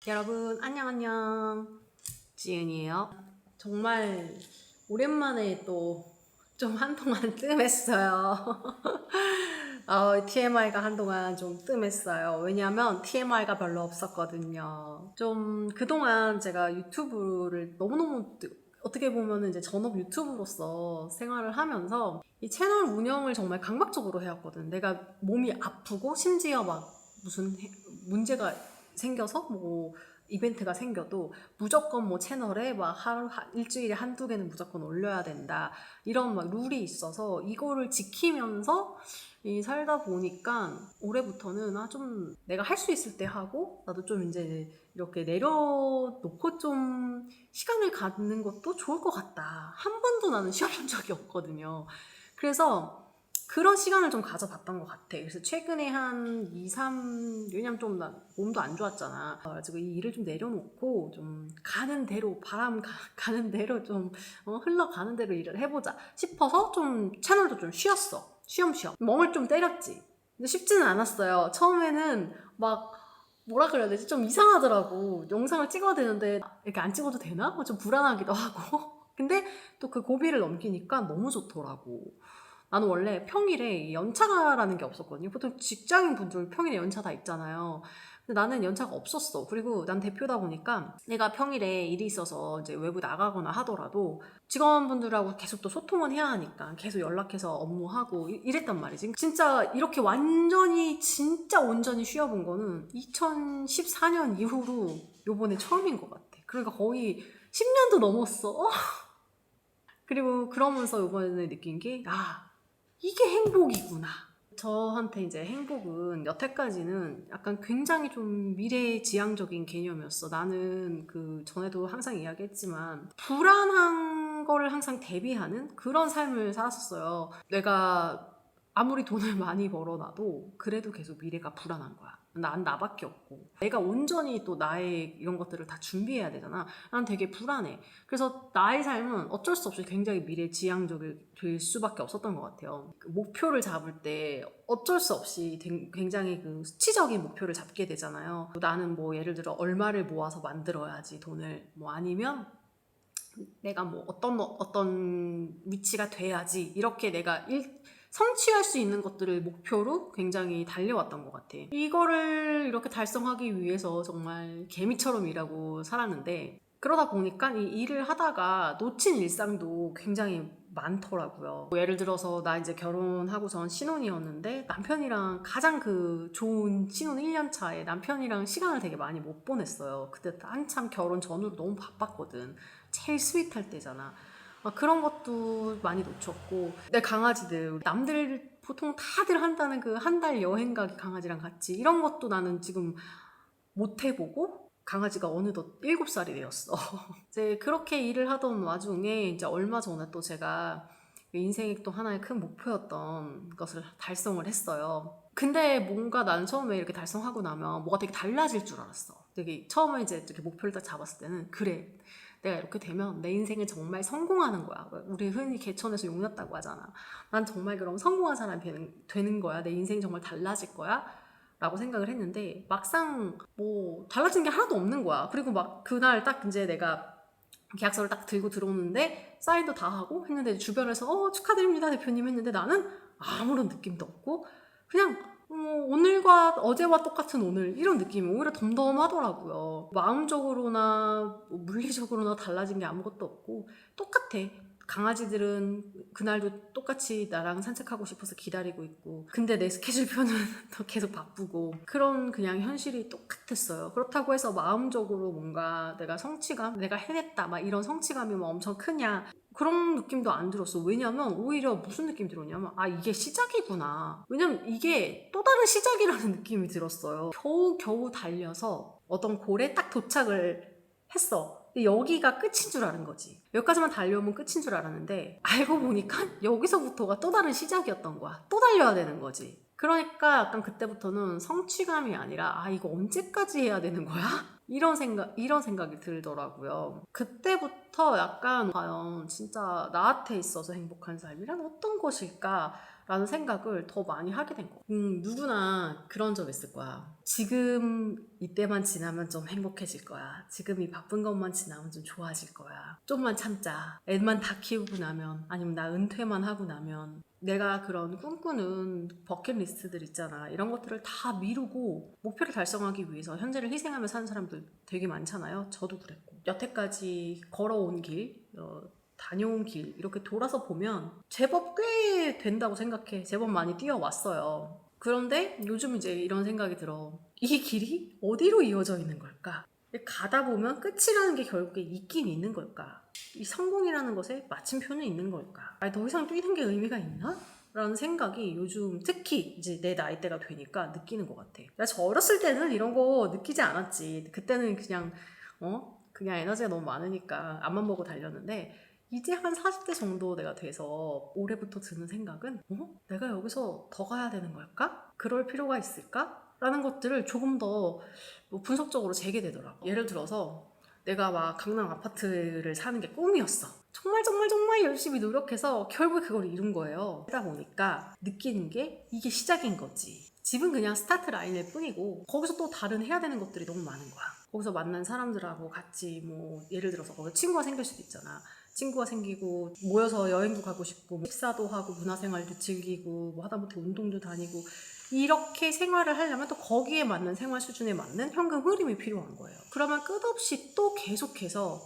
여러분 안녕 지은이에요. 정말 오랜만에 또 좀 한동안 뜸했어요. TMI가 한동안 좀 뜸했어요. 왜냐면 TMI가 별로 없었거든요. 좀 그동안 제가 유튜브를 너무너무 어떻게 보면 이제 전업 유튜브로서 생활을 하면서 이 채널 운영을 정말 강박적으로 해왔거든. 내가 몸이 아프고 심지어 막 무슨 문제가 생겨서 뭐 이벤트가 생겨도 무조건 뭐 채널에 막 일주일에 한두 개는 무조건 올려야 된다. 이런 막 룰이 있어서 이거를 지키면서 살다 보니까 올해부터는 좀 내가 할 수 있을 때 하고 나도 좀 이제 이렇게 내려놓고 좀 시간을 갖는 것도 좋을 것 같다. 한 번도 나는 쉬어본 적이 없거든요. 그래서 그런 시간을 좀 가져봤던 것 같아. 그래서 최근에 한 2, 3, 왜냐면 좀 나 몸도 안 좋았잖아. 그래가지고 이 일을 좀 내려놓고 좀 가는 대로, 가는 대로 좀 흘러가는 대로 일을 해보자 싶어서 좀 채널도 좀 쉬었어. 쉬엄쉬엄. 멍을 좀 때렸지. 근데 쉽지는 않았어요. 처음에는 막 뭐라 그래야 되지? 좀 이상하더라고. 영상을 찍어야 되는데 이렇게 안 찍어도 되나? 좀 불안하기도 하고. 근데 또 그 고비를 넘기니까 너무 좋더라고. 나는 원래 평일에 연차라는 게 없었거든요. 보통 직장인 분들 평일에 연차 다 있잖아요. 근데 나는 연차가 없었어. 그리고 난 대표다 보니까 내가 평일에 일이 있어서 이제 외부 나가거나 하더라도 직원분들하고 계속 또 소통은 해야 하니까 계속 연락해서 업무하고 이랬단 말이지. 진짜 이렇게 완전히 진짜 온전히 쉬어본 거는 2014년 이후로 요번에 처음인 것 같아. 그러니까 거의 10년도 넘었어. 그리고 그러면서 요번에 느낀 게 이게 행복이구나. 저한테 이제 행복은 여태까지는 약간 굉장히 좀 미래지향적인 개념이었어. 나는 그 전에도 항상 이야기했지만 불안한 거를 항상 대비하는 그런 삶을 살았었어요. 내가 아무리 돈을 많이 벌어놔도 그래도 계속 미래가 불안한 거야. 난 나밖에 없고 내가 온전히 또 나의 이런 것들을 다 준비해야 되잖아. 난 되게 불안해. 그래서 나의 삶은 어쩔 수 없이 굉장히 미래지향적일 수밖에 없었던 것 같아요. 그 목표를 잡을 때 어쩔 수 없이 굉장히 그 수치적인 목표를 잡게 되잖아요. 나는 뭐 예를 들어 얼마를 모아서 만들어야지 돈을, 뭐 아니면 내가 뭐 어떤 위치가 돼야지, 이렇게 내가 성취할 수 있는 것들을 목표로 굉장히 달려왔던 것 같아. 이거를 이렇게 달성하기 위해서 정말 개미처럼 일하고 살았는데, 그러다 보니까 이 일을 하다가 놓친 일상도 굉장히 많더라고요. 뭐 예를 들어서 나 이제 결혼하고 전 신혼이었는데 남편이랑 가장 그 좋은 신혼 1년 차에 남편이랑 시간을 되게 많이 못 보냈어요. 그때 한참 결혼 전후로 너무 바빴거든. 제일 스윗할 때잖아. 그런 것도 많이 놓쳤고, 내 강아지들, 남들 보통 다들 한다는 그 한 달 여행 가기 강아지랑 같이, 이런 것도 나는 지금 못 해보고 강아지가 어느덧 7살이 되었어. 이제 그렇게 일을 하던 와중에 이제 얼마 전에 또 제가 인생의 또 하나의 큰 목표였던 것을 달성을 했어요. 근데 뭔가 나는 처음에 이렇게 달성하고 나면 뭐가 되게 달라질 줄 알았어. 되게 처음에 이제 이렇게 목표를 딱 잡았을 때는, 그래, 내가 이렇게 되면 내 인생은 정말 성공하는 거야. 우리 흔히 개천에서 용났다고 하잖아. 난 정말 그럼 성공한 사람이 되는 거야. 내 인생이 정말 달라질 거야. 라고 생각을 했는데 막상 뭐 달라진 게 하나도 없는 거야. 그리고 막 그날 딱 이제 내가 계약서를 딱 들고 들어오는데 사인도 다 하고 했는데 주변에서 축하드립니다 대표님 했는데 나는 아무런 느낌도 없고 그냥 오늘과 어제와 똑같은 오늘, 이런 느낌이 오히려 덤덤하더라고요. 마음적으로나 뭐 물리적으로나 달라진 게 아무것도 없고 똑같아. 강아지들은 그날도 똑같이 나랑 산책하고 싶어서 기다리고 있고, 근데 내 스케줄표는 또 계속 바쁘고, 그런 그냥 현실이 똑같았어요. 그렇다고 해서 마음적으로 뭔가 내가 성취감, 내가 해냈다 막 이런 성취감이 막 엄청 크냐, 그런 느낌도 안 들었어. 왜냐면 오히려 무슨 느낌이 들었냐면 이게 시작이구나. 왜냐면 이게 또 다른 시작이라는 느낌이 들었어요. 겨우 달려서 어떤 골에 딱 도착을 했어. 근데 여기가 끝인 줄 아는 거지. 여기까지만 달려오면 끝인 줄 알았는데 알고 보니까 여기서부터가 또 다른 시작이었던 거야. 또 달려야 되는 거지. 그러니까 약간 그때부터는 성취감이 아니라 이거 언제까지 해야 되는 거야? 이런 생각이 들더라고요. 그때부터 약간 과연 진짜 나한테 있어서 행복한 삶이란 어떤 것일까? 라는 생각을 더 많이 하게 된 거야. 누구나 그런 적 있을 거야. 지금 이때만 지나면 좀 행복해질 거야. 지금 이 바쁜 것만 지나면 좀 좋아질 거야. 좀만 참자. 애만 다 키우고 나면, 아니면 나 은퇴만 하고 나면, 내가 그런 꿈꾸는 버킷리스트들 있잖아. 이런 것들을 다 미루고 목표를 달성하기 위해서 현재를 희생하며 사는 사람들 되게 많잖아요. 저도 그랬고. 여태까지 걸어온 길, 다녀온 길 이렇게 돌아서 보면 제법 꽤 된다고 생각해. 제법 많이 뛰어왔어요. 그런데 요즘 이제 이런 생각이 들어. 이 길이 어디로 이어져 있는 걸까? 가다 보면 끝이라는 게 결국에 있긴 있는 걸까? 이 성공이라는 것에 마침표는 있는 걸까? 아니, 더 이상 뛰는 게 의미가 있나? 라는 생각이 요즘 특히 이제 내 나이대가 되니까 느끼는 것 같아. 저 어렸을 때는 이런 거 느끼지 않았지. 그때는 그냥 에너지가 너무 많으니까 앞만 보고 달렸는데, 이제 한 40대 정도 내가 돼서 올해부터 드는 생각은 내가 여기서 더 가야 되는 걸까? 그럴 필요가 있을까? 라는 것들을 조금 더 분석적으로 재게 되더라고. 예를 들어서 내가 막 강남 아파트를 사는 게 꿈이었어. 정말 열심히 노력해서 결국 그걸 이룬 거예요. 그러다 보니까 느끼는 게 이게 시작인 거지. 집은 그냥 스타트 라인일 뿐이고 거기서 또 다른 해야 되는 것들이 너무 많은 거야. 거기서 만난 사람들하고 같이 예를 들어서 거기 친구가 생길 수도 있잖아. 친구가 생기고 모여서 여행도 가고 싶고 식사도 하고 문화생활도 즐기고 하다못해 운동도 다니고 이렇게 생활을 하려면 또 거기에 맞는 생활 수준에 맞는 현금 흐름이 필요한 거예요. 그러면 끝없이 또 계속해서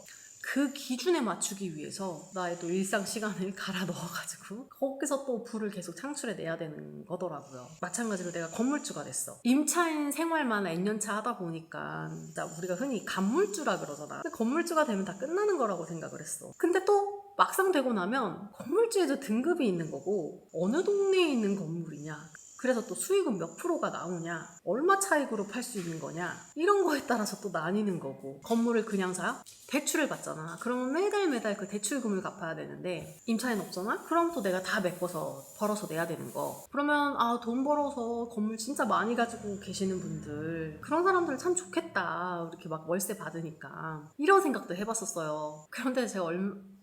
그 기준에 맞추기 위해서 나의 또 일상 시간을 갈아 넣어가지고 거기서 또 부를 계속 창출해내야 되는 거더라고요. 마찬가지로 내가 건물주가 됐어. 임차인 생활만 N년차 하다 보니까 우리가 흔히 간물주라 그러잖아. 근데 건물주가 되면 다 끝나는 거라고 생각을 했어. 근데 또 막상 되고 나면 건물주에도 등급이 있는 거고 어느 동네에 있는 건물이냐, 그래서 또 수익은 몇 프로가 나오냐, 얼마 차익으로 팔 수 있는 거냐, 이런 거에 따라서 또 나뉘는 거고. 건물을 그냥 사? 대출을 받잖아. 그러면 매달 그 대출금을 갚아야 되는데 임차인 없잖아? 그럼 또 내가 다 메꿔서 벌어서 내야 되는 거. 그러면 돈 벌어서 건물 진짜 많이 가지고 계시는 분들, 그런 사람들 참 좋겠다. 이렇게 막 월세 받으니까. 이런 생각도 해봤었어요. 그런데 제가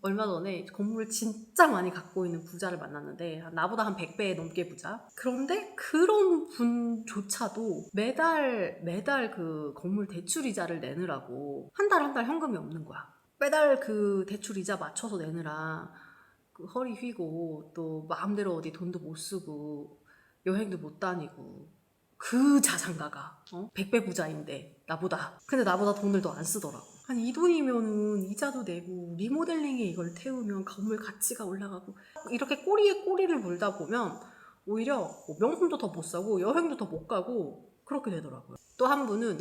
얼마 전에 건물을 진짜 많이 갖고 있는 부자를 만났는데 나보다 한 100배 넘게 부자. 그런데 그런 분조차도 매달 그 건물 대출 이자를 내느라고 한 달 현금이 없는 거야. 매달 그 대출 이자 맞춰서 내느라 그 허리 휘고 또 마음대로 어디 돈도 못 쓰고 여행도 못 다니고, 그 자산가가 100배 부자인데 근데 나보다 돈을 더 안 쓰더라고. 아니, 이 돈이면은 이자도 내고 리모델링에 이걸 태우면 건물 가치가 올라가고, 이렇게 꼬리에 꼬리를 물다 보면 오히려 명품도 더 못 사고 여행도 더 못 가고 그렇게 되더라고요. 또 한 분은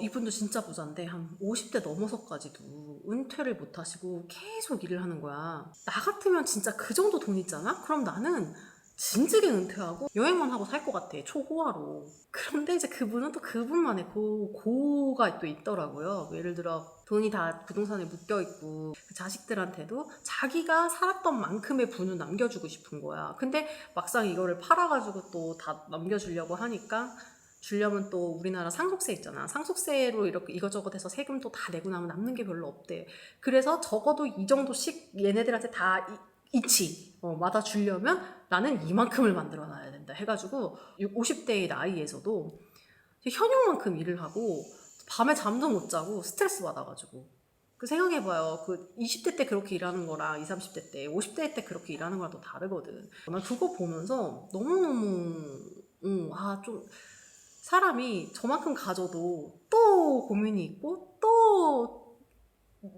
이분도 진짜 부자인데 한 50대 넘어서까지도 은퇴를 못 하시고 계속 일을 하는 거야. 나 같으면 진짜 그 정도 돈 있잖아? 그럼 나는 진즉에 은퇴하고 여행만 하고 살 것 같아. 초호화로. 그런데 이제 그분은 또 그분만의 고가 또 있더라고요. 예를 들어 돈이 다 부동산에 묶여있고 그 자식들한테도 자기가 살았던 만큼의 부는 남겨주고 싶은 거야. 근데 막상 이거를 팔아가지고 또 다 남겨주려고 하니까, 주려면 또 우리나라 상속세 있잖아. 상속세로 이렇게 이것저것 해서 세금도 다 내고 나면 남는 게 별로 없대. 그래서 적어도 이 정도씩 얘네들한테 다 마다 주려면 나는 이만큼을 만들어놔야 된다 해가지고 50대의 나이에서도 현역만큼 일을 하고 밤에 잠도 못 자고 스트레스 받아가지고. 그 생각해봐요. 그 20대 때 그렇게 일하는 거랑 20, 30대 때 50대 때 그렇게 일하는 거랑 또 다르거든. 난 그거 보면서 너무너무 좀 사람이 저만큼 가져도 또 고민이 있고 또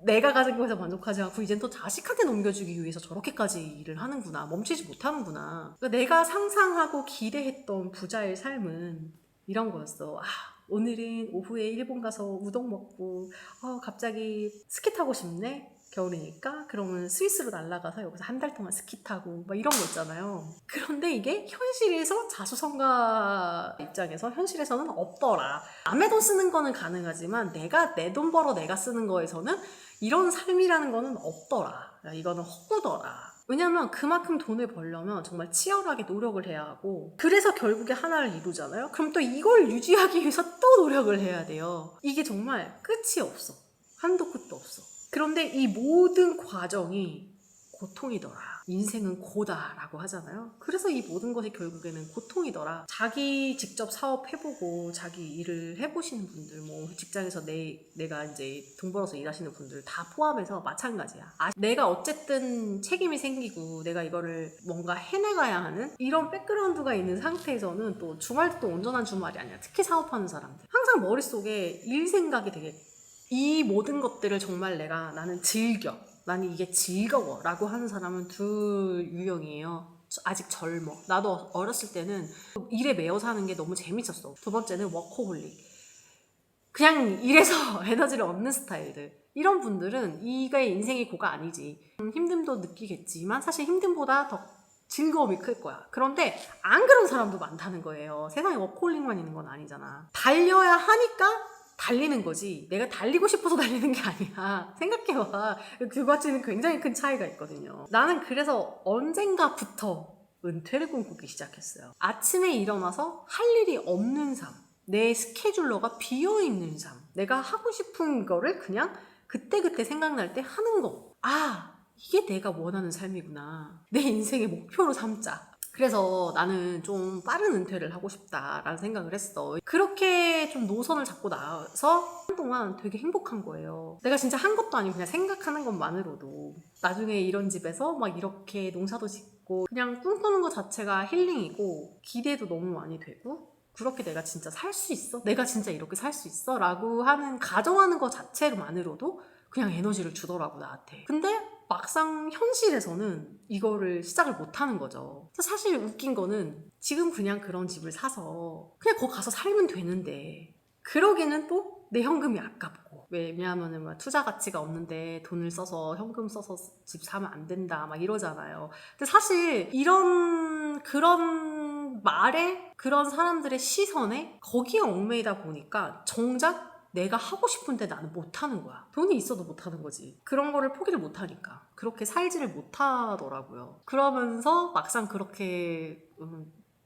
내가 가진 거에서 만족하지 않고 이젠 또 자식한테 넘겨주기 위해서 저렇게까지 일을 하는구나. 멈추지 못하는구나. 그러니까 내가 상상하고 기대했던 부자의 삶은 이런 거였어. 오늘은 오후에 일본 가서 우동 먹고 갑자기 스키 타고 싶네? 겨울이니까? 그러면 스위스로 날아가서 여기서 한 달 동안 스키 타고 막 이런 거 있잖아요. 그런데 이게 현실에서 자수성가 입장에서 현실에서는 없더라. 남의 돈 쓰는 거는 가능하지만 내가 내 돈 벌어 내가 쓰는 거에서는 이런 삶이라는 거는 없더라. 이거는 허구더라. 왜냐면 그만큼 돈을 벌려면 정말 치열하게 노력을 해야 하고, 그래서 결국에 하나를 이루잖아요. 그럼 또 이걸 유지하기 위해서 또 노력을 해야 돼요. 이게 정말 끝이 없어. 한도 끝도 없어. 그런데 이 모든 과정이 고통이더라. 인생은 고다라고 하잖아요. 그래서 이 모든 것이 결국에는 고통이더라. 자기 직접 사업해보고 자기 일을 해보시는 분들, 뭐 직장에서 내가 이제 돈 벌어서 일하시는 분들 다 포함해서 마찬가지야. 내가 어쨌든 책임이 생기고 내가 이거를 뭔가 해내가야 하는 이런 백그라운드가 있는 상태에서는 또 주말도 또 온전한 주말이 아니야. 특히 사업하는 사람들. 항상 머릿속에 일 생각이 되게, 이 모든 것들을 정말 나는 즐겨. 나는 이게 즐거워 라고 하는 사람은 두 유형이에요. 아직 젊어. 나도 어렸을 때는 일에 매여 사는 게 너무 재밌었어. 두 번째는 워커홀릭. 그냥 일에서 에너지를 얻는 스타일들. 이런 분들은 이게 인생의 고가 아니지. 힘듦도 느끼겠지만 사실 힘듦보다 더 즐거움이 클 거야. 그런데 안 그런 사람도 많다는 거예요. 세상에 워커홀릭만 있는 건 아니잖아. 달려야 하니까 달리는 거지. 내가 달리고 싶어서 달리는 게 아니야. 생각해봐. 두 가지는 굉장히 큰 차이가 있거든요. 나는 그래서 언젠가부터 은퇴를 꿈꾸기 시작했어요. 아침에 일어나서 할 일이 없는 삶. 내 스케줄러가 비어있는 삶. 내가 하고 싶은 거를 그냥 그때그때 생각날 때 하는 거. 이게 내가 원하는 삶이구나. 내 인생의 목표로 삼자. 그래서 나는 좀 빠른 은퇴를 하고 싶다라는 생각을 했어. 그렇게 좀 노선을 잡고 나서 한동안 되게 행복한 거예요. 내가 진짜 한 것도 아니고 그냥 생각하는 것만으로도 나중에 이런 집에서 막 이렇게 농사도 짓고 그냥 꿈꾸는 것 자체가 힐링이고 기대도 너무 많이 되고, 그렇게 내가 진짜 살 수 있어? 내가 진짜 이렇게 살 수 있어? 라고 하는, 가정하는 것 자체만으로도 그냥 에너지를 주더라고 나한테. 근데 막상 현실에서는 이거를 시작을 못하는 거죠. 사실 웃긴 거는 지금 그냥 그런 집을 사서 그냥 거기 가서 살면 되는데, 그러기는 또 내 현금이 아깝고, 왜냐하면 막 투자 가치가 없는데 돈을 써서 현금 써서 집 사면 안 된다 막 이러잖아요. 근데 사실 그런 말에, 그런 사람들의 시선에 거기에 얽매이다 보니까 정작 내가 하고 싶은데 나는 못하는 거야. 돈이 있어도 못하는 거지. 그런 거를 포기를 못하니까 그렇게 살지를 못하더라고요. 그러면서 막상 그렇게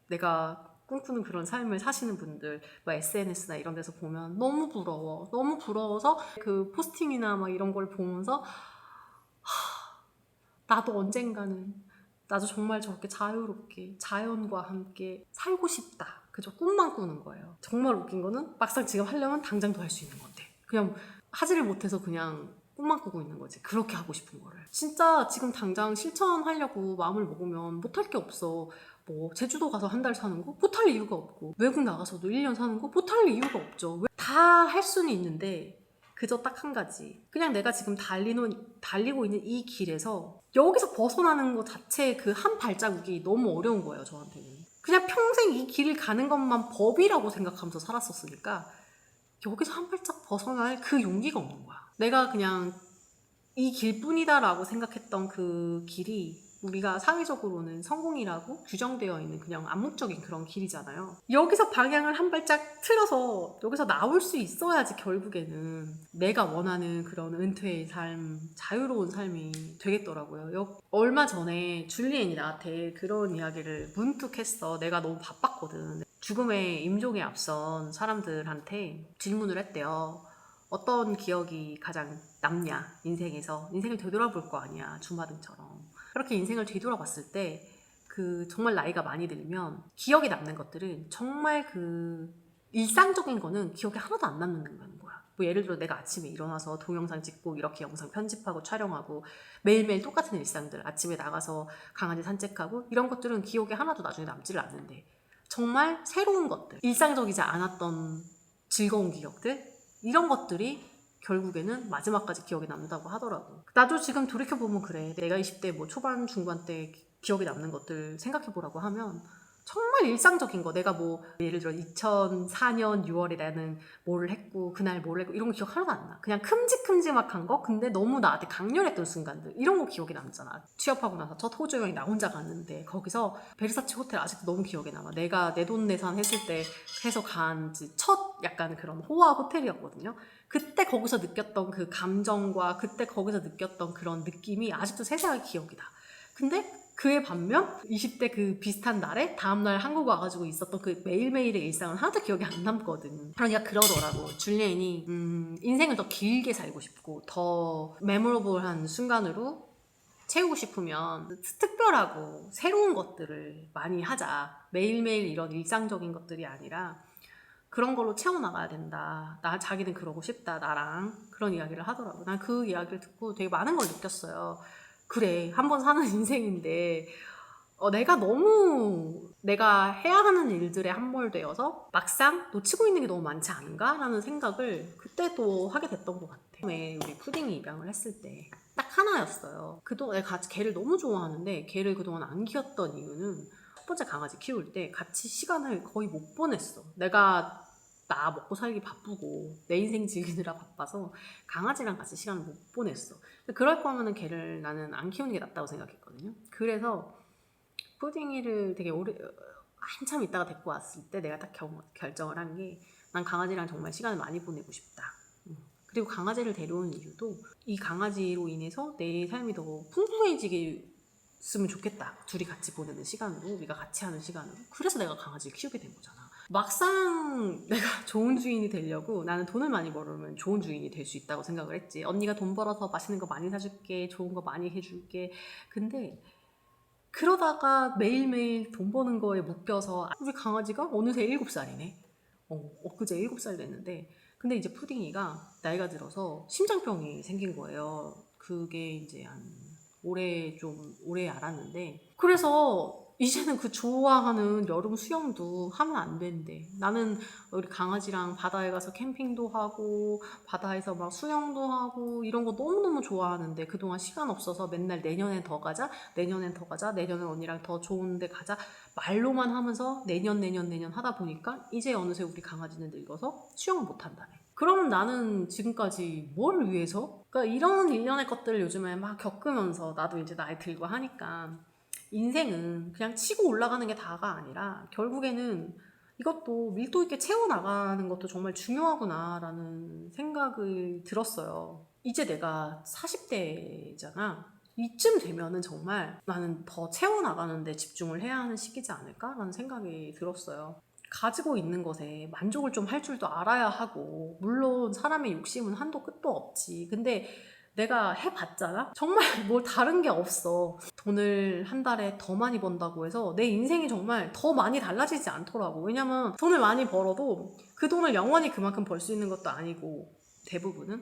내가 꿈꾸는 그런 삶을 사시는 분들 뭐 SNS나 이런 데서 보면 너무 부러워. 너무 부러워서 그 포스팅이나 막 이런 걸 보면서 나도 언젠가는, 나도 정말 저렇게 자유롭게 자연과 함께 살고 싶다. 그저 꿈만 꾸는 거예요. 정말 웃긴 거는 막상 지금 하려면 당장도 할 수 있는 건데 그냥 하지를 못해서 그냥 꿈만 꾸고 있는 거지. 그렇게 하고 싶은 거를 진짜 지금 당장 실천하려고 마음을 먹으면 못할 게 없어. 뭐 제주도 가서 한 달 사는 거 못할 이유가 없고, 외국 나가서도 1년 사는 거 못할 이유가 없죠. 다 할 수는 있는데 그저 딱 한 가지, 그냥 내가 지금 달리고 있는 이 길에서 여기서 벗어나는 것 자체, 그 한 발자국이 너무 어려운 거예요 저한테는. 그냥 평생 이 길을 가는 것만 법이라고 생각하면서 살았었으니까 여기서 한 발짝 벗어날 그 용기가 없는 거야. 내가 그냥 이 길뿐이다 라고 생각했던 그 길이 우리가 사회적으로는 성공이라고 규정되어 있는 그냥 암묵적인 그런 길이잖아요. 여기서 방향을 한 발짝 틀어서 여기서 나올 수 있어야지 결국에는 내가 원하는 그런 은퇴의 삶, 자유로운 삶이 되겠더라고요. 얼마 전에 줄리엔이 나한테 그런 이야기를 문득 했어. 내가 너무 바빴거든. 죽음의 임종에 앞선 사람들한테 질문을 했대요. 어떤 기억이 가장 남냐, 인생에서. 인생을 되돌아볼 거 아니야, 주마등처럼. 그렇게 인생을 되돌아봤을 때 정말 나이가 많이 들면 기억에 남는 것들은 정말 일상적인 거는 기억에 하나도 안 남는 거야. 뭐 예를 들어 내가 아침에 일어나서 동영상 찍고 이렇게 영상 편집하고 촬영하고 매일매일 똑같은 일상들, 아침에 나가서 강아지 산책하고 이런 것들은 기억에 하나도 나중에 남지를 않는데, 정말 새로운 것들, 일상적이지 않았던 즐거운 기억들, 이런 것들이 결국에는 마지막까지 기억에 남는다고 하더라고. 나도 지금 돌이켜보면 그래. 내가 20대 뭐 초반 중반 때 기억에 남는 것들 생각해보라고 하면 정말 일상적인 거, 내가 뭐 예를 들어 2004년 6월에 나는 뭐를 했고 그날 뭐를 했고 이런 거 기억 하나도 안 나. 그냥 큼직큼직한 거, 근데 너무 나한테 강렬했던 순간들, 이런 거 기억에 남잖아. 취업하고 나서 첫 호주 여행 나 혼자 갔는데 거기서 베르사체 호텔 아직도 너무 기억에 남아. 내가 내돈내산 했을 때 해서 간 첫 약간 그런 호화 호텔이었거든요. 그때 거기서 느꼈던 그 감정과 그때 거기서 느꼈던 그런 느낌이 아직도 세세하게 기억이 나. 근데 그에 반면 20대 그 비슷한 날에 다음날 한국 와가지고 있었던 그 매일매일의 일상은 하나도 기억이 안 남거든. 그러니까 그러더라고. 줄리엔이 인생을 더 길게 살고 싶고 더 메모러블한 순간으로 채우고 싶으면 특별하고 새로운 것들을 많이 하자. 매일매일 이런 일상적인 것들이 아니라 그런 걸로 채워나가야 된다. 자기는 그러고 싶다. 나랑 그런 이야기를 하더라고. 난 그 이야기를 듣고 되게 많은 걸 느꼈어요. 그래, 한 번 사는 인생인데 내가 해야 하는 일들에 함몰되어서 막상 놓치고 있는 게 너무 많지 않은가? 라는 생각을 그때 또 하게 됐던 것 같아요. 처음에 우리 푸딩이 입양을 했을 때 딱 하나였어요. 그동안 내가 개를 너무 좋아하는데 개를 그동안 안 키웠던 이유는 첫 번째 강아지 키울 때 같이 시간을 거의 못 보냈어. 내가 나 먹고 살기 바쁘고 내 인생 즐기느라 바빠서 강아지랑 같이 시간을 못 보냈어. 그럴 거면은 개를 나는 안 키우는 게 낫다고 생각했거든요. 그래서 푸딩이를 되게 한참 있다가 데리고 왔을 때 내가 딱 결정을 한 게 난 강아지랑 정말 시간을 많이 보내고 싶다. 그리고 강아지를 데려온 이유도 이 강아지로 인해서 내 삶이 더 풍부해지겠으면 좋겠다. 둘이 같이 보내는 시간으로, 우리가 같이 하는 시간으로. 그래서 내가 강아지를 키우게 된 거잖아. 막상 내가 좋은 주인이 되려고 나는 돈을 많이 벌으면 좋은 주인이 될 수 있다고 생각을 했지. 언니가 돈 벌어서 맛있는 거 많이 사줄게, 좋은 거 많이 해줄게. 근데 그러다가 매일매일 돈 버는 거에 묶여서 우리 강아지가 어느새 7살이네. 엊그제 7살 됐는데 근데 이제 푸딩이가 나이가 들어서 심장병이 생긴 거예요. 그게 이제 오래 알았는데 그래서 이제는 그 좋아하는 여름 수영도 하면 안 된대. 나는 우리 강아지랑 바다에 가서 캠핑도 하고 바다에서 막 수영도 하고 이런 거 너무너무 좋아하는데 그동안 시간 없어서 맨날 내년엔 더 가자, 내년엔 더 가자, 내년엔 언니랑 더 좋은 데 가자 말로만 하면서 내년 하다 보니까 이제 어느새 우리 강아지는 늙어서 수영을 못 한다네. 그러면 나는 지금까지 뭘 위해서? 그러니까 이런 일련의 것들을 요즘에 막 겪으면서 나도 이제 나이 들고 하니까 인생은 그냥 치고 올라가는 게 다가 아니라 결국에는 이것도 밀도 있게 채워나가는 것도 정말 중요하구나라는 생각을 들었어요. 이제 내가 40대잖아. 이쯤 되면은 정말 나는 더 채워나가는데 집중을 해야 하는 시기지 않을까라는 생각이 들었어요. 가지고 있는 것에 만족을 좀 할 줄도 알아야 하고 물론 사람의 욕심은 한도 끝도 없지. 근데 내가 해봤잖아? 정말 뭘 다른 게 없어. 돈을 한 달에 더 많이 번다고 해서 내 인생이 정말 더 많이 달라지지 않더라고. 왜냐면 돈을 많이 벌어도 그 돈을 영원히 그만큼 벌 수 있는 것도 아니고 대부분은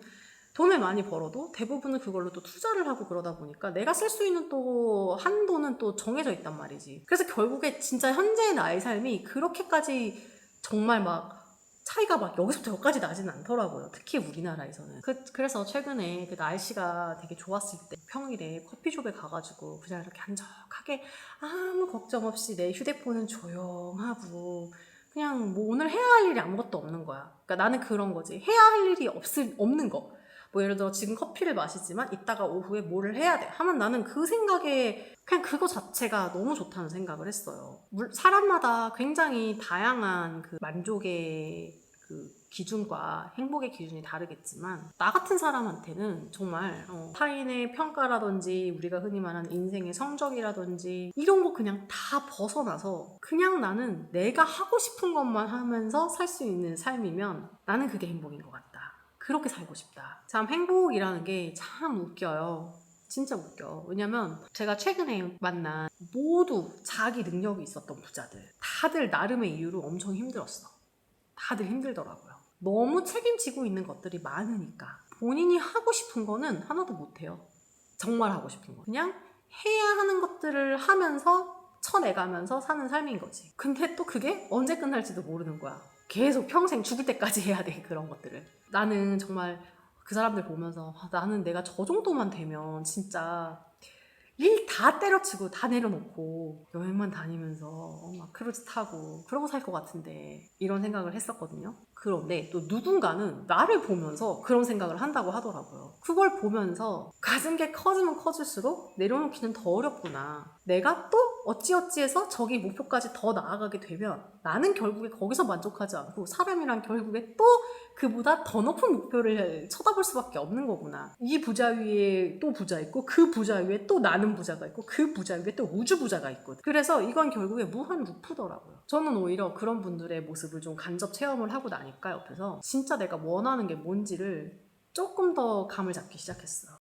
돈을 많이 벌어도 대부분은 그걸로 또 투자를 하고 그러다 보니까 내가 쓸 수 있는 또 한도는 또 정해져 있단 말이지. 그래서 결국에 진짜 현재의 나의 삶이 그렇게까지 정말 막 차이가 막 여기서부터 여기까지 나지는 않더라고요. 특히 우리나라에서는. 그래서 최근에 그 날씨가 되게 좋았을 때 평일에 커피숍에 가가지고 그냥 이렇게 한적하게 아무 걱정 없이 내 휴대폰은 조용하고 그냥 뭐 오늘 해야 할 일이 아무것도 없는 거야. 그러니까 나는 그런 거지. 해야 할 일이 없는 거. 뭐 예를 들어 지금 커피를 마시지만 이따가 오후에 뭐를 해야 돼 하면 나는 그 생각에 그냥 그거 자체가 너무 좋다는 생각을 했어요. 사람마다 굉장히 다양한 그 만족의 그 기준과 행복의 기준이 다르겠지만 나 같은 사람한테는 정말 타인의 평가라든지 우리가 흔히 말하는 인생의 성적이라든지 이런 거 그냥 다 벗어나서 그냥 나는 내가 하고 싶은 것만 하면서 살 수 있는 삶이면 나는 그게 행복인 것 같다. 그렇게 살고 싶다. 참 행복이라는 게 참 웃겨요. 진짜 웃겨. 왜냐면 제가 최근에 만난 모두 자기 능력이 있었던 부자들 다들 나름의 이유로 엄청 힘들었어. 다들 힘들더라고요. 너무 책임지고 있는 것들이 많으니까 본인이 하고 싶은 거는 하나도 못해요. 정말 하고 싶은 거 그냥 해야 하는 것들을 하면서 쳐내가면서 사는 삶인 거지. 근데 또 그게 언제 끝날지도 모르는 거야. 계속 평생 죽을 때까지 해야 돼. 그런 것들을. 나는 정말 그 사람들 보면서 나는 내가 저 정도만 되면 진짜 일 다 때려치고 다 내려놓고 여행만 다니면서 막 크루즈 타고 그러고 살 것 같은데 이런 생각을 했었거든요. 그런데 또 누군가는 나를 보면서 그런 생각을 한다고 하더라고요. 그걸 보면서 가슴게 커지면 커질수록 내려놓기는 더 어렵구나. 내가 또 어찌어찌해서 저기 목표까지 더 나아가게 되면 나는 결국에 거기서 만족하지 않고 사람이란 결국에 또 그보다 더 높은 목표를 쳐다볼 수밖에 없는 거구나. 이 부자 위에 또 부자 있고 그 부자 위에 또 나는 부자가 있고 그 부자 위에 또 우주 부자가 있거든. 그래서 이건 결국에 무한 루프더라고요. 저는 오히려 그런 분들의 모습을 좀 간접 체험을 하고 나니까 옆에서 진짜 내가 원하는 게 뭔지를 조금 더 감을 잡기 시작했어요.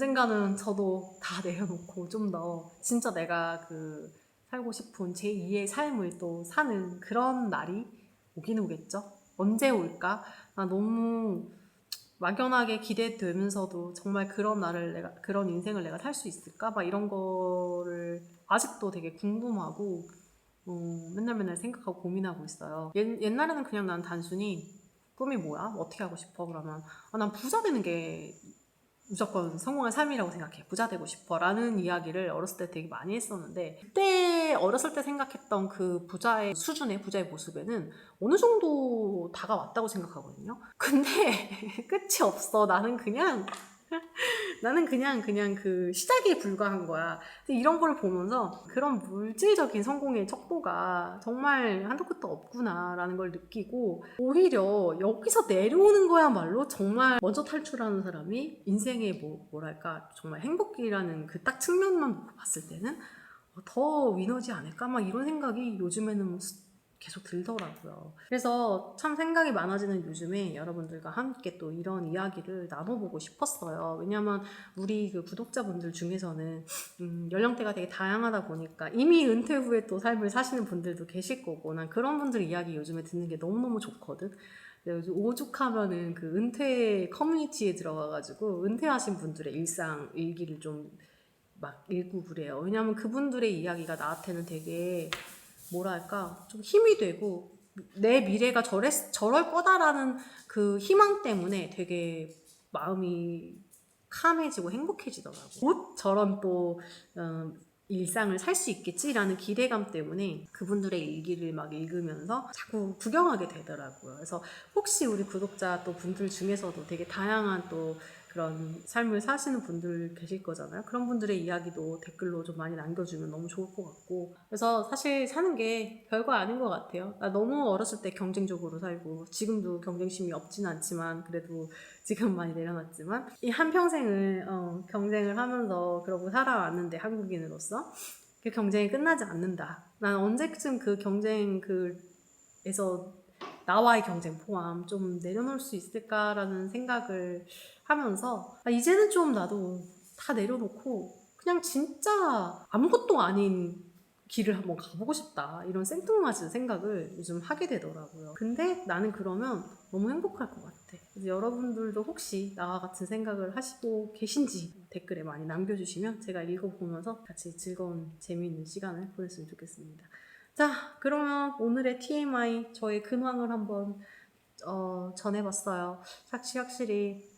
언젠가는 저도 다 내려놓고 좀 더 진짜 내가 그 살고 싶은 제2의 삶을 또 사는 그런 날이 오긴 오겠죠. 언제 올까? 나 너무 막연하게 기대되면서도 정말 그런 날을 그런 인생을 내가 살 수 있을까? 막 이런 거를 아직도 되게 궁금하고, 맨날 맨날 생각하고 고민하고 있어요. 옛날에는 그냥 난 단순히 꿈이 뭐야? 뭐 어떻게 하고 싶어? 그러면 난 부자 되는 게 무조건 성공한 삶이라고 생각해. 부자 되고 싶어. 라는 이야기를 어렸을 때 되게 많이 했었는데, 그때 어렸을 때 생각했던 그 부자의 수준의 부자의 모습에는 어느 정도 다가왔다고 생각하거든요. 근데 끝이 없어. 나는 그냥 그 시작에 불과한 거야. 근데 이런 걸 보면서 그런 물질적인 성공의 척도가 정말 한도 끝도 없구나라는 걸 느끼고, 오히려 여기서 내려오는 거야말로 정말 먼저 탈출하는 사람이 인생의 뭐랄까 정말 행복이라는 그 딱 측면만 봤을 때는 더 위너지 않을까? 막 이런 생각이 요즘에는 계속 들더라고요. 그래서 참 생각이 많아지는 요즘에 여러분들과 함께 또 이런 이야기를 나눠보고 싶었어요. 왜냐면 우리 그 구독자분들 중에서는 연령대가 되게 다양하다 보니까 이미 은퇴 후에 또 삶을 사시는 분들도 계실 거고, 난 그런 분들 이야기 요즘에 듣는 게 너무너무 좋거든. 요즘 오죽하면은 그 은퇴 커뮤니티에 들어가가지고 은퇴하신 분들의 일상 일기를 좀 막 읽고 그래요. 왜냐면 그분들의 이야기가 나한테는 되게 뭐랄까 좀 힘이 되고, 내 미래가 저럴 거다라는 그 희망 때문에 되게 마음이 캄해지고 행복해지더라고. 곧 저런 또 일상을 살 수 있겠지라는 기대감 때문에 그분들의 일기를 막 읽으면서 자꾸 구경하게 되더라고요. 그래서 혹시 우리 구독자 또 분들 중에서도 되게 다양한 또 그런 삶을 사시는 분들 계실 거잖아요. 그런 분들의 이야기도 댓글로 좀 많이 남겨주면 너무 좋을 것 같고, 그래서 사실 사는 게 별거 아닌 것 같아요. 나 너무 어렸을 때 경쟁적으로 살고, 지금도 경쟁심이 없진 않지만 그래도 지금 많이 내려놨지만 이 한평생을 경쟁을 하면서 그러고 살아왔는데, 한국인으로서 그 경쟁이 끝나지 않는다. 난 언제쯤 그 경쟁에서 나와의 경쟁 포함 좀 내려놓을 수 있을까라는 생각을 하면서, 이제는 좀 나도 다 내려놓고 그냥 진짜 아무것도 아닌 길을 한번 가보고 싶다, 이런 생뚱맞은 생각을 요즘 하게 되더라고요. 근데 나는 그러면 너무 행복할 것 같아. 그래서 여러분들도 혹시 나와 같은 생각을 하시고 계신지 댓글에 많이 남겨주시면 제가 읽어보면서 같이 즐거운 재미있는 시간을 보냈으면 좋겠습니다. 자, 그러면 오늘의 TMI, 저의 근황을 한번 전해봤어요. 확실히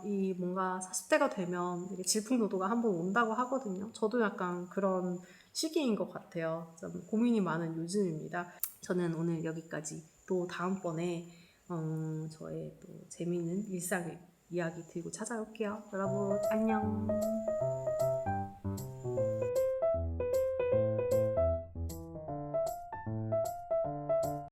이 뭔가 40대가 되면 이게 질풍노도가 한번 온다고 하거든요. 저도 약간 그런 시기인 것 같아요. 좀 고민이 많은 요즘입니다. 저는 오늘 여기까지. 또 다음번에 저의 또 재미있는 일상 이야기 들고 찾아올게요. 여러분 안녕.